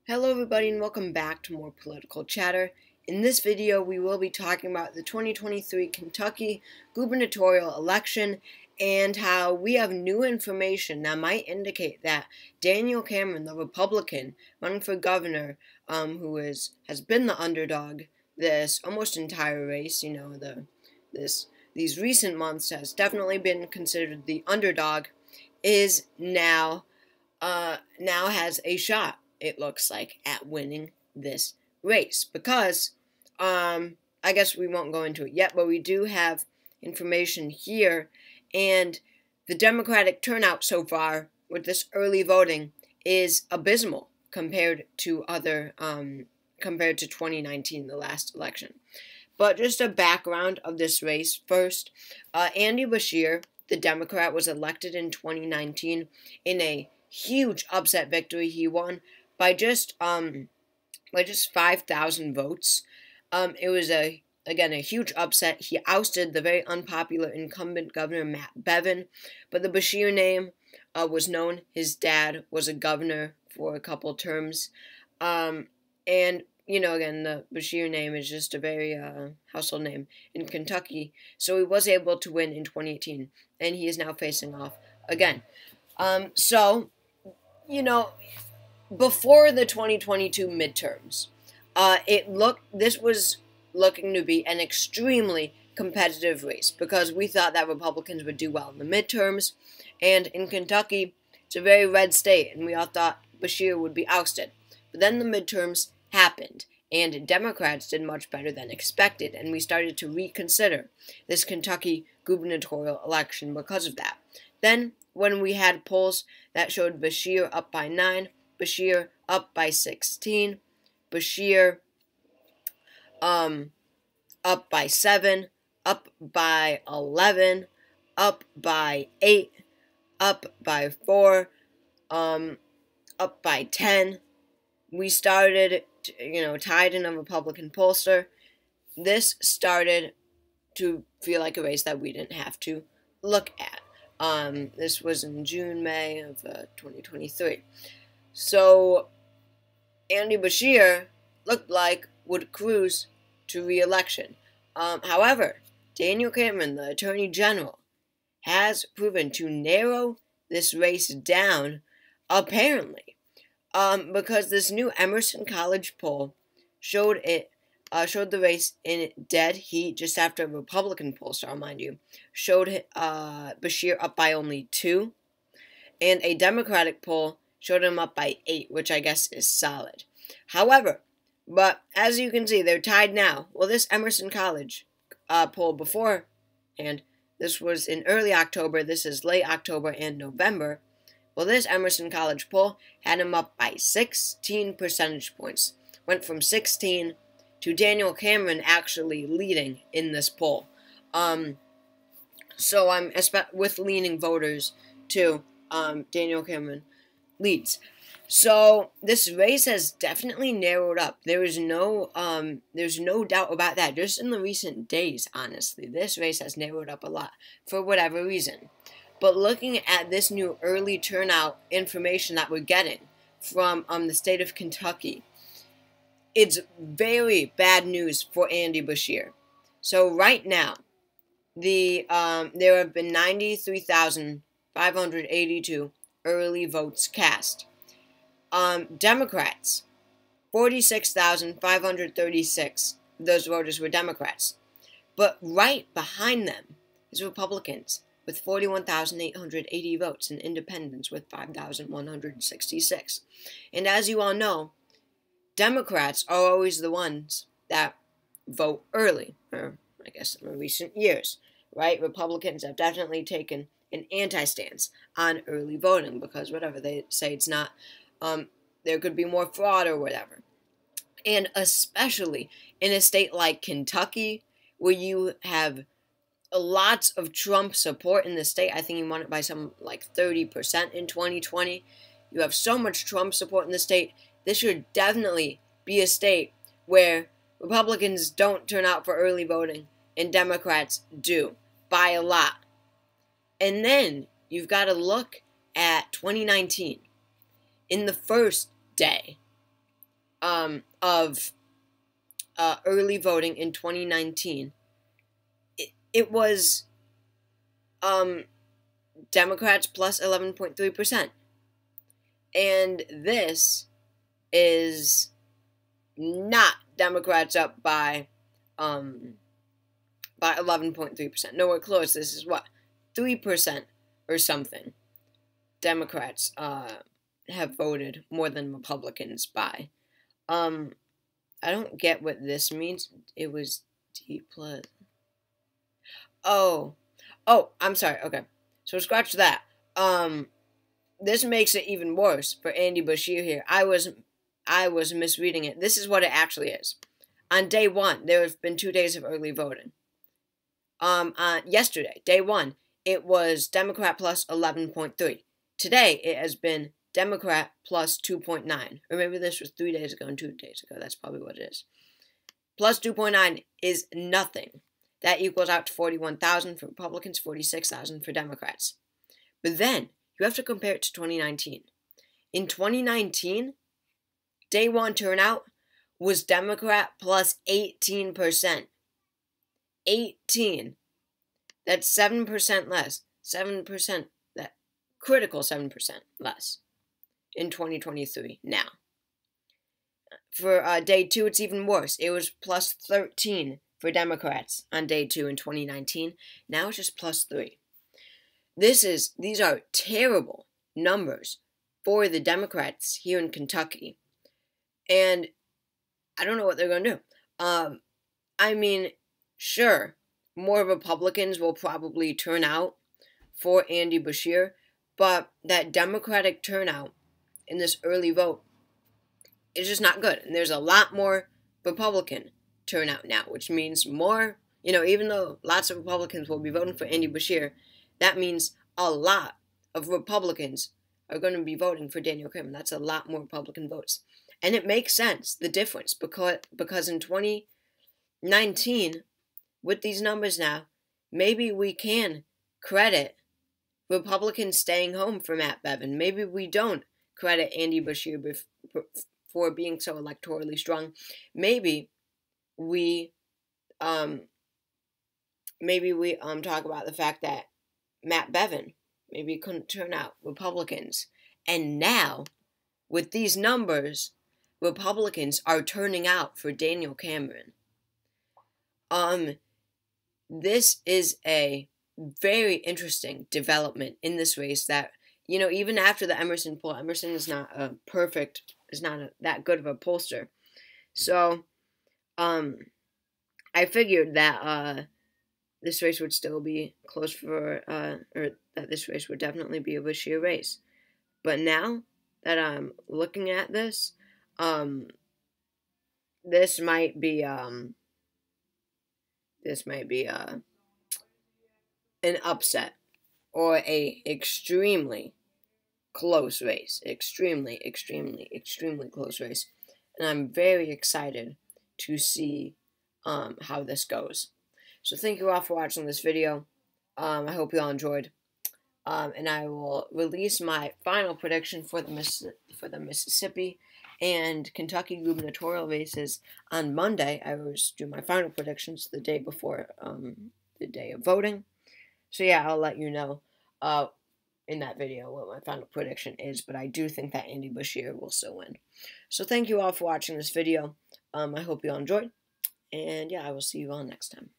Hello everybody and welcome back to more political chatter. In this video we will be talking about the 2023 Kentucky gubernatorial election and how we have new information that might indicate that Daniel Cameron, the Republican running for governor, has been the underdog this almost entire race, these recent months has definitely been considered the underdog, is now has a shot, it looks like, at winning this race. Because, I guess we won't go into it yet, but we do have information here, and the Democratic turnout so far with this early voting is abysmal compared to compared to 2019, the last election. But just a background of this race first. Andy Beshear, the Democrat, was elected in 2019 in a huge upset victory. He won by just 5,000 votes. It was a huge upset. He ousted the very unpopular incumbent governor Matt Bevin, but the Beshear name was known. His dad was a governor for a couple terms, and the Beshear name is just a very household name in Kentucky. So he was able to win in 2018, and he is now facing off again. Before the 2022 midterms, this was looking to be an extremely competitive race because we thought that Republicans would do well in the midterms, and in Kentucky, it's a very red state, and we all thought Beshear would be ousted. But then the midterms happened, and Democrats did much better than expected, and we started to reconsider this Kentucky gubernatorial election because of that. Then, when we had polls that showed Beshear up by 9, Beshear up by 16, Beshear up by 7, up by 11, up by 8, up by 4, up by 10. We started, tied in a Republican pollster. This started to feel like a race that we didn't have to look at. This was in June, May of 2023. So, Andy Beshear looked like would cruise to re-election. However, Daniel Cameron, the Attorney General, has proven to narrow this race down, apparently, because this new Emerson College poll showed the race in dead heat just after a Republican pollster, mind you, showed Beshear up by only 2, and a Democratic poll showed him up by 8, which I guess is solid. However, but as you can see, they're tied now. Well, this Emerson College poll before, and this was in early October, this is late October and November. Well, this Emerson College poll had him up by 16 percentage points. Went from 16 to Daniel Cameron actually leading in this poll. So I'm with leaning voters to Daniel Cameron leads. So this race has definitely narrowed up. There's no doubt about that. Just in the recent days, honestly, this race has narrowed up a lot for whatever reason. But looking at this new early turnout information that we're getting from the state of Kentucky, it's very bad news for Andy Beshear. So right now, there have been 93,582 early votes cast. Democrats, 46,536 of those voters were Democrats. But right behind them is Republicans with 41,880 votes and independents with 5,166. And as you all know, Democrats are always the ones that vote early, or I guess in recent years, right? Republicans have definitely taken an anti-stance on early voting because whatever they say, it's not, there could be more fraud or whatever. And especially in a state like Kentucky, where you have lots of Trump support in the state. I think he won it by some like 30% in 2020. You have so much Trump support in the state. This should definitely be a state where Republicans don't turn out for early voting and Democrats do by a lot. And then you've got to look at 2019. In the first day, of early voting in 2019, it was Democrats plus 11.3%. And this is not Democrats up by 11.3%. Nowhere close. This is what, 3% or something. Democrats have voted more than Republicans by. I don't get what this means. It was D plus. Oh, I'm sorry. Okay, so scratch that. This makes it even worse for Andy Bashir here. I was misreading it. This is what it actually is. On day one, there have been 2 days of early voting. Yesterday, day one, it was Democrat plus 11.3. Today, it has been Democrat plus 2.9. Or maybe this was 3 days ago and 2 days ago. That's probably what it is. Plus 2.9 is nothing. That equals out to 41,000 for Republicans, 46,000 for Democrats. But then, you have to compare it to 2019. In 2019, day one turnout was Democrat plus 18%. 18. That's 7% less. 7%, that critical 7% less in 2023 now. For day two, it's even worse. It was plus 13 for Democrats on day two in 2019. Now it's just plus 3. These are terrible numbers for the Democrats here in Kentucky. And I don't know what they're going to do. I mean, sure, more Republicans will probably turn out for Andy Bashir, but that Democratic turnout in this early vote is just not good. And there's a lot more Republican turnout now, which means more, even though lots of Republicans will be voting for Andy Bashir, that means a lot of Republicans are going to be voting for Daniel Kramer. That's a lot more Republican votes. And it makes sense, the difference, because in 2019, with these numbers now, maybe we can credit Republicans staying home for Matt Bevin. Maybe we don't credit Andy Bashir for being so electorally strong. Maybe we talk about the fact that Matt Bevin maybe couldn't turn out Republicans. And now, with these numbers, Republicans are turning out for Daniel Cameron. This is a very interesting development in this race that, even after the Emerson poll, Emerson is not that good of a pollster. So, I figured that, this race would still be close or that this race would definitely be a Bashir race. But now that I'm looking at this, this might be an upset or a extremely close race. Extremely close race. And I'm very excited to see how this goes. So thank you all for watching this video. I hope you all enjoyed. And I will release my final prediction for the Mississippi and Kentucky gubernatorial races on Monday. I will do my final predictions the day before the day of voting. So yeah, I'll let you know in that video what my final prediction is. But I do think that Andy Bashir will still win. So thank you all for watching this video. I hope you all enjoyed. And yeah, I will see you all next time.